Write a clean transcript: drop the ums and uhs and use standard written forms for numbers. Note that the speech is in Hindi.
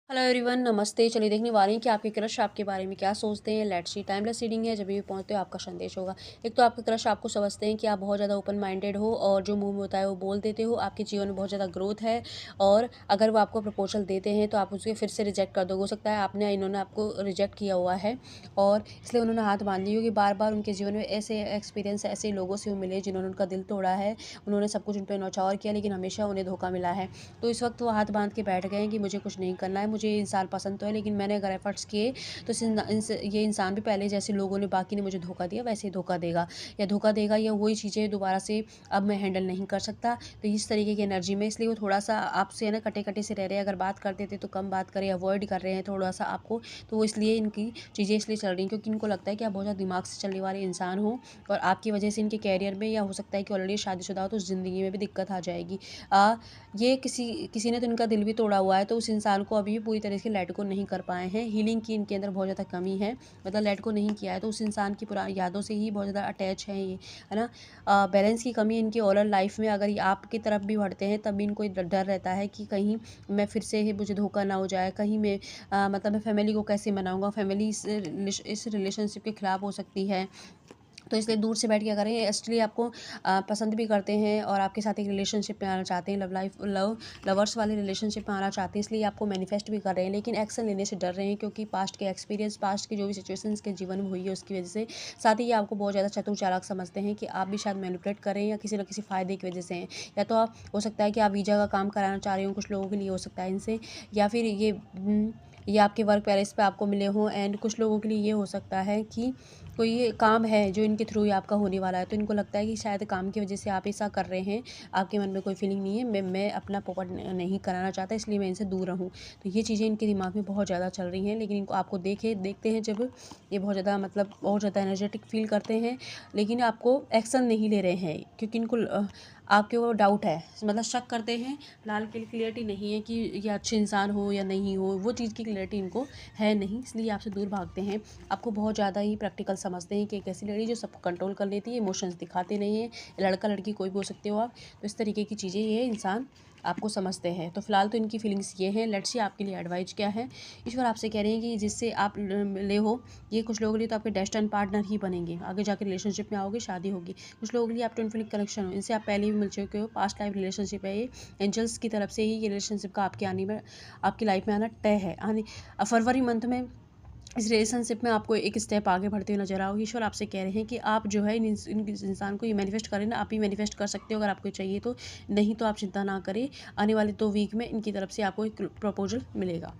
हेलो एवरीवन, नमस्ते। चलिए देखने वाले हैं कि आपके क्रश आपके बारे में क्या सोचते हैं। लेट्स सी टाइमलेस रीडिंग है, जब भी पहुंचते हो आपका संदेश होगा। एक तो आपके क्रश आपको समझते हैं कि आप बहुत ज़्यादा ओपन माइंडेड हो और जो मुंह में होता है वो बोल देते हो। आपके जीवन में बहुत ज़्यादा ग्रोथ है और अगर वो आपको प्रपोजल देते हैं तो आप उसे फिर से रिजेक्ट कर दोगे। हो सकता है आपने इन्होंने आपको रिजेक्ट किया हुआ है और इसलिए उन्होंने हाथ बांध ली होगी। बार बार उनके जीवन में ऐसे एक्सपीरियंस ऐसे लोगों से वो मिले जिन्होंने उनका दिल तोड़ा है। उन्होंने सब कुछ उन पर नौछावर किया लेकिन हमेशा उन्हें धोखा मिला है। तो इस वक्त वो हाथ बांध के बैठ गए हैं कि मुझे कुछ नहीं करना है, मुझे ये इंसान पसंद तो है लेकिन मैंने अगर एफर्ट्स किए तो ये इंसान भी पहले जैसे लोगों ने बाकी ने मुझे धोखा दिया वैसे ही धोखा देगा या वही चीज़ें दोबारा से अब मैं हैंडल नहीं कर सकता। तो इस तरीके की एनर्जी में इसलिए वो थोड़ा सा आपसे है ना कटे कटे से रह रहे हैं। अगर बात करते थे तो कम बात करें, अवॉइड कर रहे हैं थोड़ा सा आपको। तो वो इसलिए इनकी चीज़ें इसलिए चल रही हैं क्योंकि इनको लगता है कि आप बहुत ज़्यादा दिमाग से चलने वाले इंसान हो और आपकी वजह से इनके कैरियर में या हो सकता है कि ऑलरेडी शादीशुदा हो तो ज़िंदगी में भी दिक्कत आ जाएगी। ये किसी किसी ने तो इनका दिल भी तोड़ा हुआ है, तो उस इंसान को अभी भी पूरी तरह से लेट गो नहीं कर पाए हैं। हीलिंग की इनके अंदर बहुत ज़्यादा कमी है, मतलब लेट गो नहीं किया है, तो उस इंसान की पुरानी यादों से ही बहुत ज़्यादा अटैच है ये, है ना। बैलेंस की कमी है इनकी ओवरऑल लाइफ में। अगर ये आपकी तरफ भी बढ़ते हैं तब भी इनको एक डर रहता है कि कहीं मैं फिर से ही मुझे धोखा ना हो जाए, कहीं मैं मतलब मैं फैमिली को कैसे मनाऊँगा, फैमिली इस रिलेशनशिप के खिलाफ हो सकती है। तो इसलिए दूर से बैठ के अगर ये एक्चुअली आपको पसंद भी करते हैं और आपके साथ एक रिलेशनशिप में आना चाहते हैं, लवर्स वाले रिलेशनशिप में आना चाहते हैं, इसलिए आपको मैनिफेस्ट भी कर रहे हैं लेकिन एक्शन लेने से डर रहे हैं क्योंकि पास्ट के एक्सपीरियंस, पास्ट की जो भी सिचुएशंस के जीवन में हुई है उसकी वजह से। साथ ही ये आपको बहुत ज़्यादा चतुर चालाक समझते हैं कि आप भी शायद मैनिपुलेट कर रहे हैं या किसी न किसी फ़ायदे की वजह से हैं। या तो आप हो सकता है कि आप वीज़ा का काम कराना चाह रहे हो, कुछ लोगों के लिए हो सकता है इनसे, या फिर ये आपके वर्क प्लेस पे आपको मिले हों। एंड कुछ लोगों के लिए ये हो सकता है कि कोई ये काम है जो इनके थ्रू ही आपका होने वाला है, तो इनको लगता है कि शायद काम की वजह से आप ऐसा कर रहे हैं। आपके मन में कोई फीलिंग नहीं है, मैं अपना पोपट नहीं कराना चाहता इसलिए मैं इनसे दूर रहूँ। तो ये चीज़ें इनके दिमाग में बहुत ज़्यादा चल रही हैं लेकिन इनको आपको देखते हैं जब ये बहुत ज़्यादा मतलब बहुत ज़्यादा एनर्जेटिक फील करते हैं लेकिन आपको एक्शन नहीं ले रहे हैं क्योंकि इनको आपके वो डाउट है, मतलब शक करते हैं। फिलहाल के लिए क्लियरिटी नहीं है कि ये अच्छे इंसान हो या नहीं हो, वो चीज़ की क्लियरिटी इनको है नहीं, इसलिए आपसे दूर भागते हैं। आपको बहुत ज़्यादा ही प्रैक्टिकल समझते हैं कि एक ऐसी लड़की जो सबको कंट्रोल कर लेती है, इमोशंस दिखाते नहीं है। लड़का लड़की कोई भी हो सकते हो आप, तो इस तरीके की चीज़ें ये इंसान आपको समझते हैं। तो फिलहाल तो इनकी फीलिंग्स ये हैं। लेट्स सी आपके लिए एडवाइस क्या है। ईश्वर आपसे कह रहे हैं कि जिससे आप मिले हो, ये कुछ लोगों के लिए तो आपके डेस्टिन्ड पार्टनर ही बनेंगे, आगे जाकर रिलेशनशिप में आओगे, शादी होगी। कुछ लोगों के लिए आप ट्विन फ्लेम कनेक्शन हो, इनसे आप पहले भी मिल चुके हो, पास्ट लाइफ रिलेशनशिप है ये। एंजल्स की तरफ से ही ये रिलेशनशिप का आपके आने में, आपकी लाइफ में आना तय है। आने फरवरी मंथ में इस रिलेशनशिप में आपको एक स्टेप आगे बढ़ते हुए नजर आओगे। ईश्वर आपसे कह रहे हैं कि आप जो है इन इंसान को ये मैनिफेस्ट करें ना, आप ही मैनिफेस्ट कर सकते हो अगर आपको चाहिए तो। नहीं तो आप चिंता ना करें, आने वाले 2 वीक में इनकी तरफ से आपको एक प्रपोजल मिलेगा।